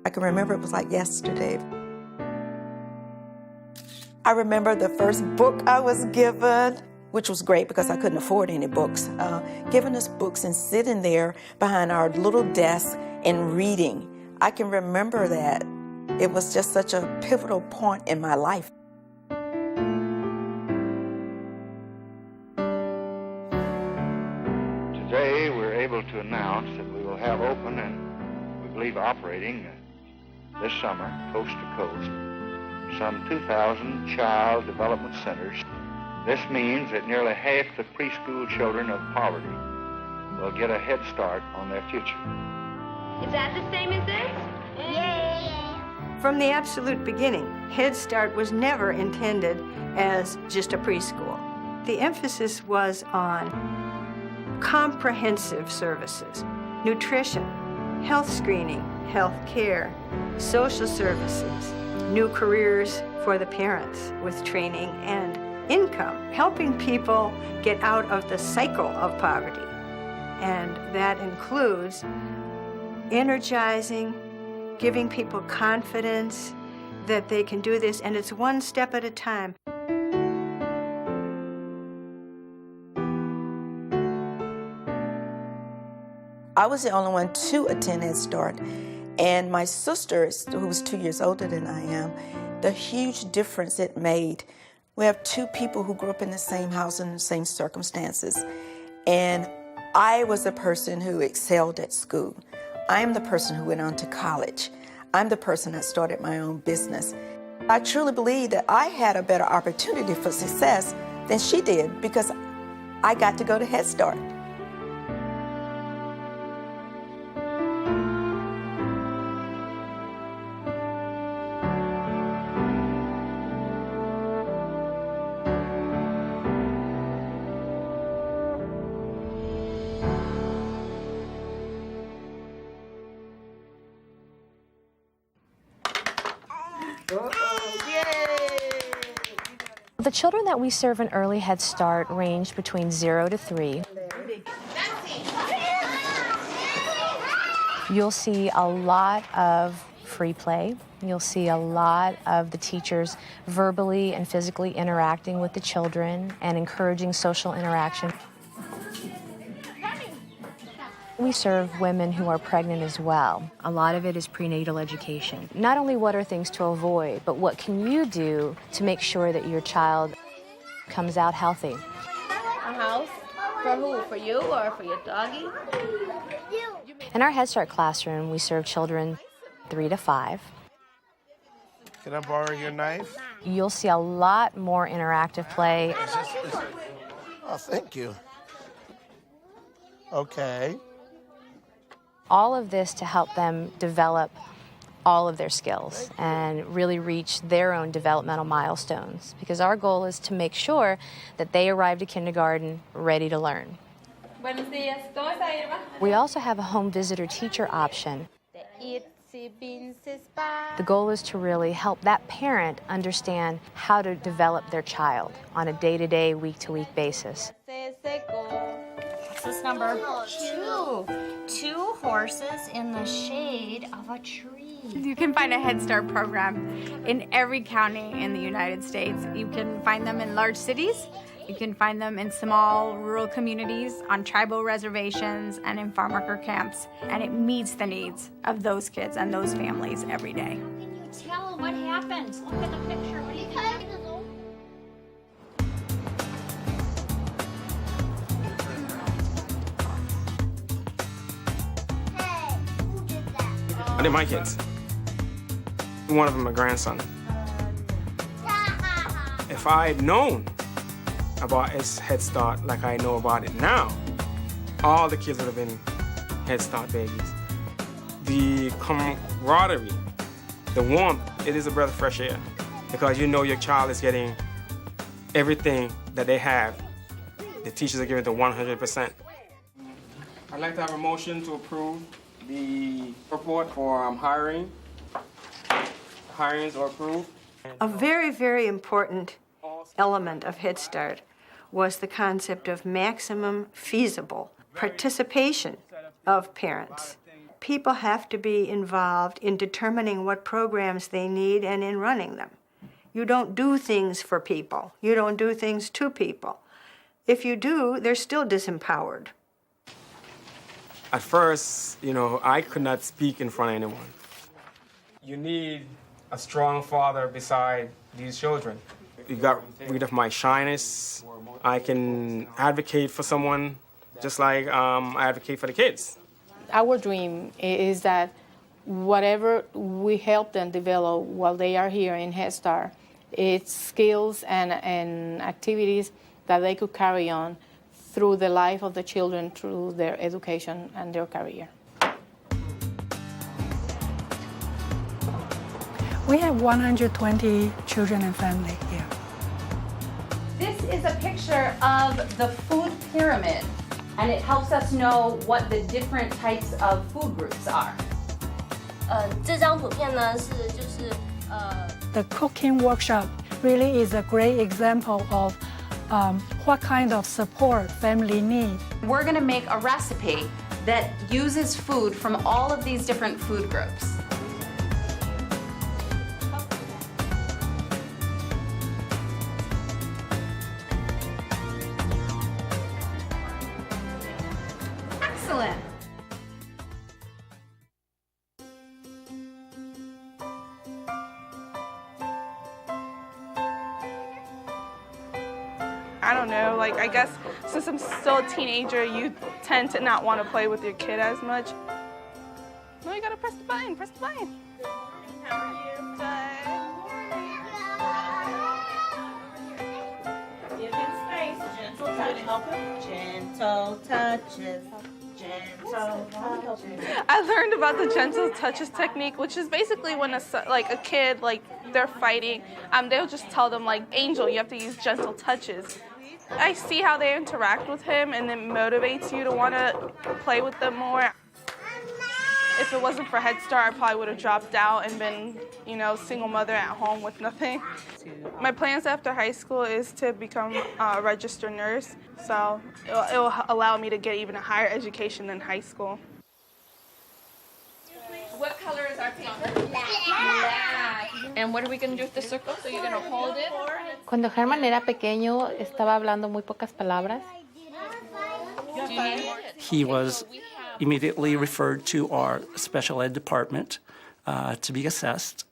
I can remember it was like yesterday. I remember the first book I was given, which was great because I couldn't afford any books, giving us books and sitting there behind our little desk and reading. I can remember that. It was just such a pivotal point in my life. Today we're able to announce that we will have open and we believe operating this summer, coast to coast, some 2,000 child development centers. This means that nearly half the preschool children of poverty will get a head start on their future. Is that the same as this? Yay! From the absolute beginning, Head Start was never intended as just a preschool. The emphasis was on comprehensive services, nutrition, health screening, health care, social services, new careers for the parents with training and income, helping people get out of the cycle of poverty. And that includes energizing, giving people confidence that they can do this, and it's one step at a time. I was the only one to attend Head Start, and my sister, who was 2 years older than I am, the huge difference it made. We have two people who grew up in the same house in the same circumstances, and I was the person who excelled at school. I'm the person who went on to college. I'm the person that started my own business. I truly believe that I had a better opportunity for success than she did because I got to go to Head Start. The children that we serve in Early Head Start range between 0 to 3. You'll see a lot of free play. You'll see a lot of the teachers verbally and physically interacting with the children and encouraging social interaction. We serve women who are pregnant as well. A lot of it is prenatal education. Not only what are things to avoid, but what can you do to make sure that your child comes out healthy. A house? For who? For you or for your doggy? In our Head Start classroom, we serve children 3 to 5. Can I borrow your knife? You'll see a lot more interactive play. Oh, thank you. Okay. All of this to help them develop all of their skills and really reach their own developmental milestones, because our goal is to make sure that they arrive to kindergarten ready to learn. Buenos días. ¿Cómo está, Irma? We also have a home visitor teacher option. The goal is to really help that parent understand how to develop their child on a day-to-day, week-to-week basis. What's this number? 2. 2 horses in the shade of a tree. You can find a Head Start program in every county in the United States. You can find them in large cities. You can find them in small rural communities, on tribal reservations, and in farm worker camps. And it meets the needs of those kids and those families every day. Can you tell what happens? Look at the picture. What do you think? I did my kids. One of them a grandson. If I had known about his Head Start like I know about it now, all the kids would have been Head Start babies. The camaraderie, the warmth, it is a breath of fresh air because you know your child is getting everything that they have. The teachers are giving it to 100%. I'd like to have a motion to approve the report for hiring. Hirings are approved. A very, very important element of Head Start was the concept of maximum feasible participation of parents. People have to be involved in determining what programs they need and in running them. You don't do things for people. You don't do things to people. If you do, they're still disempowered. At first, I could not speak in front of anyone. You need a strong father beside these children. You got rid of my shyness. I can advocate for someone just like I advocate for the kids. Our dream is that whatever we help them develop while they are here in Head Start, it's skills and activities that they could carry on through the life of the children, through their education and their career. We have 120 children and family here. This is a picture of the food pyramid, and it helps us know what the different types of food groups are. 这张图片呢是The cooking workshop really is a great example of what kind of support family need. We're going to make a recipe that uses food from all of these different food groups. Excellent. I don't know, I guess since I'm still a teenager, you tend to not want to play with your kid as much. No, you gotta press the button, press the button. How are you? Good. Give him space, gentle touch, help him. Gentle touches, gentle touches. I learned about the gentle touches technique, which is basically when a kid, they're fighting, they'll just tell them, Angel, you have to use gentle touches. I see how they interact with him, and it motivates you to want to play with them more. If it wasn't for Head Start, I probably would have dropped out and been, single mother at home with nothing. My plans after high school is to become a registered nurse, so it'll allow me to get even a higher education than high school. What color is our paper? Black. And what are we going to do with the circle? So you're going to hold it? Cuando Herman era pequeño, estaba hablando muy pocas palabras. He was immediately referred to our special ed department to be assessed,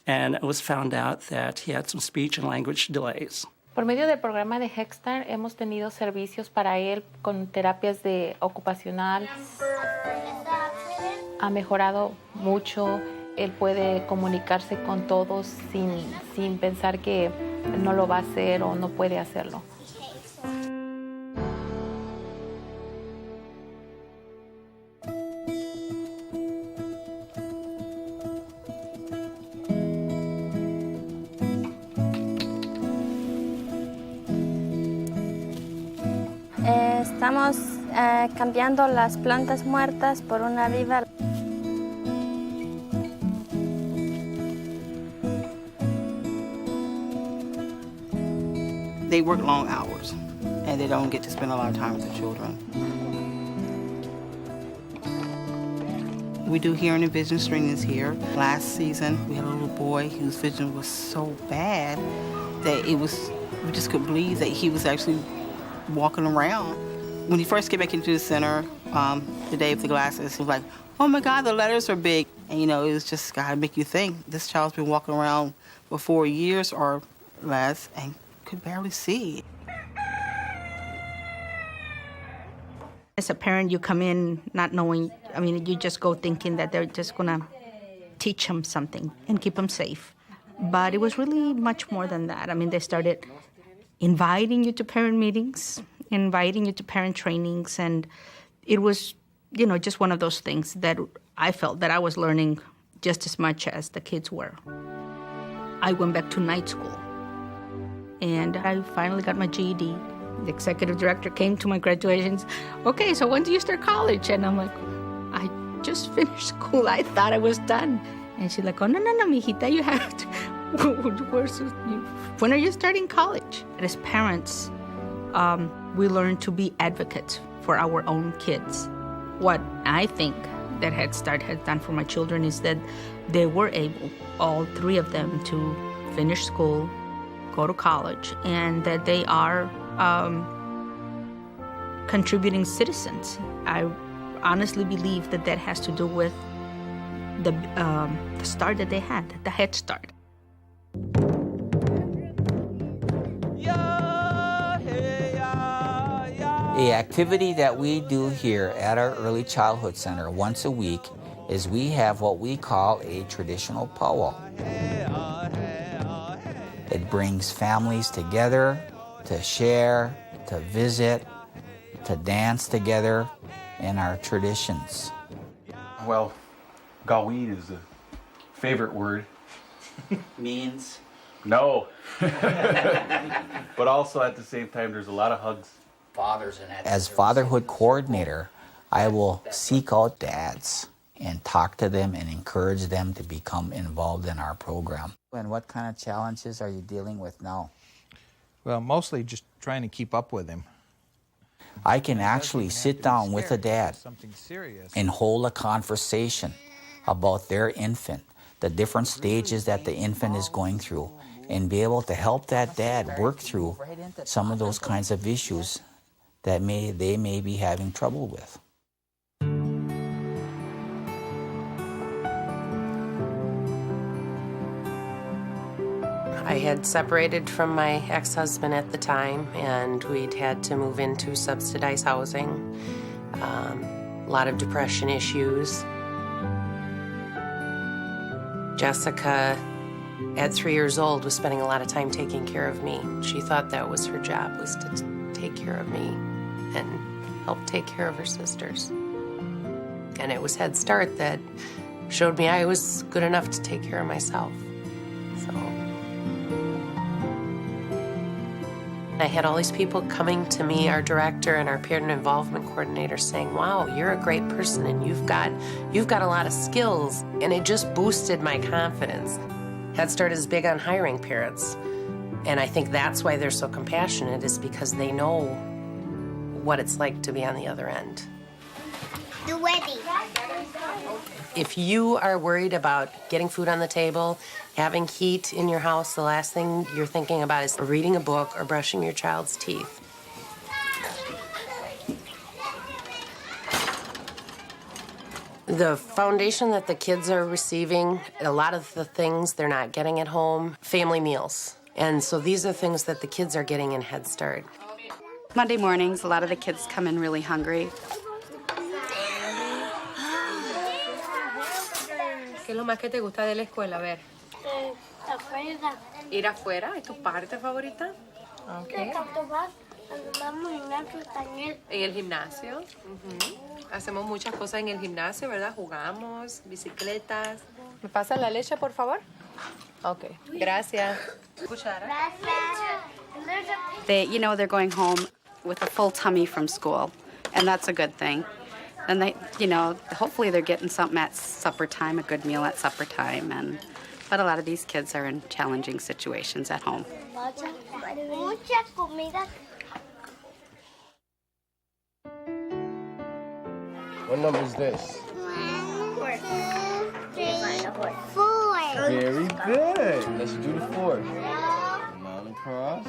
and it was found out that he had some speech and language delays. Por medio del programa de Head Start hemos tenido servicios para él con terapias de ocupacional. Ha mejorado mucho. Él puede comunicarse con todos sin pensar que no lo va a hacer o no puede hacerlo. Estamos cambiando las plantas muertas por una viva. They work long hours, and they don't get to spend a lot of time with the children. We do hearing and vision screenings here. Last season, we had a little boy whose vision was so bad that we just couldn't believe that he was actually walking around. When he first came back into the center, the day of the glasses, he was like, oh my God, the letters are big. And it was just gotta make you think, this child's been walking around for 4 years or less and could barely see. As a parent, you come in not knowing, you just go thinking that they're just gonna teach them something and keep them safe. But it was really much more than that. They started inviting you to parent meetings, inviting you to parent trainings, and it was, just one of those things that I felt that I was learning just as much as the kids were. I went back to night school. And I finally got my GED. The executive director came to my graduations. Okay, so when do you start college? And I'm like, I just finished school. I thought I was done. And she's like, oh, no, mijita, you have to. When are you starting college? As parents, we learn to be advocates for our own kids. What I think that Head Start has done for my children is that they were able, all three of them, to finish school, go to college, and that they are contributing citizens. I honestly believe that that has to do with the start that they had, the Head Start. The activity that we do here at our Early Childhood Center once a week is we have what we call a traditional powwow. It brings families together to share, to visit, to dance together in our traditions. Well, Gawid is a favorite word. Means? No. But also at the same time, there's a lot of hugs. As fatherhood coordinator, I will seek out dads and talk to them and encourage them to become involved in our program. And what kind of challenges are you dealing with now? Well, mostly just trying to keep up with him. I can actually sit down with a dad and hold a conversation about their infant, the different stages that the infant is going through, and be able to help that dad work through some of those kinds of issues that they may be having trouble with. I had separated from my ex-husband at the time, and we'd had to move into subsidized housing, a lot of depression issues. Jessica, at 3 years old, was spending a lot of time taking care of me. She thought that was her job, was to take care of me and help take care of her sisters. And it was Head Start that showed me I was good enough to take care of myself. So I had all these people coming to me, our director and our parent involvement coordinator, saying, wow, you're a great person and you've got a lot of skills. And it just boosted my confidence. Head Start is big on hiring parents. And I think that's why they're so compassionate, is because they know what it's like to be on the other end. The wedding. If you are worried about getting food on the table, having heat in your house, the last thing you're thinking about is reading a book or brushing your child's teeth. The foundation that the kids are receiving, a lot of the things they're not getting at home, family meals. And so these are things that the kids are getting in Head Start. Monday mornings, a lot of the kids come in really hungry. ¿Qué es lo más que te gusta de la escuela? A ver. Afuera. Ir afuera, ¿es tu parte favorita? Okay. En el gimnasio. Hacemos muchas cosas en el gimnasio, ¿verdad? Jugamos, bicicletas. ¿Me pasa la leche, por favor? Ok, gracias. Cuchara. They're going home with a full tummy from school, and that's a good thing. And they, hopefully they're getting something at supper time, a good meal at supper time. But a lot of these kids are in challenging situations at home. Mucha comida. What number is this? 1, 2, 3, 4. Very good. Let's do the fourth. Down across.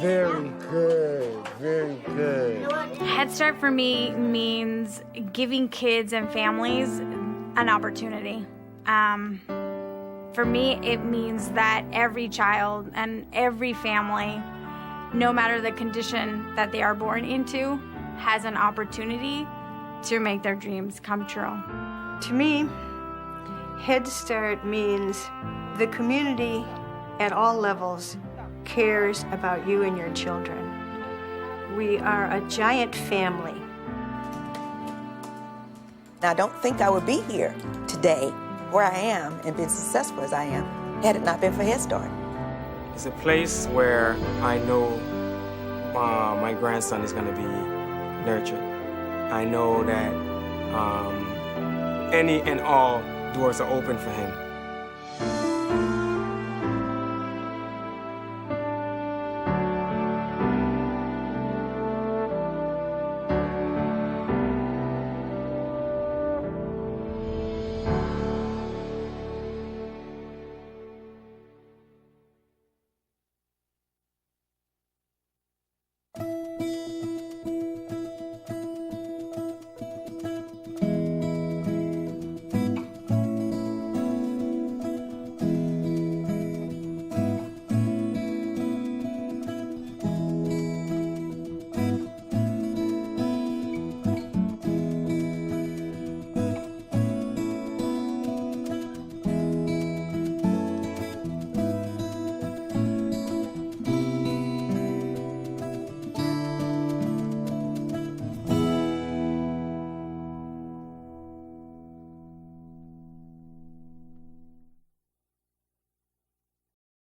Very good. Very good. Head Start for me means giving kids and families an opportunity. For me, it means that every child and every family, no matter the condition that they are born into, has an opportunity to make their dreams come true. To me, Head Start means the community at all levels cares about you and your children. We are a giant family. I don't think I would be here today where I am and been successful as I am had it not been for Head Start. It's a place where I know my grandson is going to be nurtured. I know that any and all doors are open for him.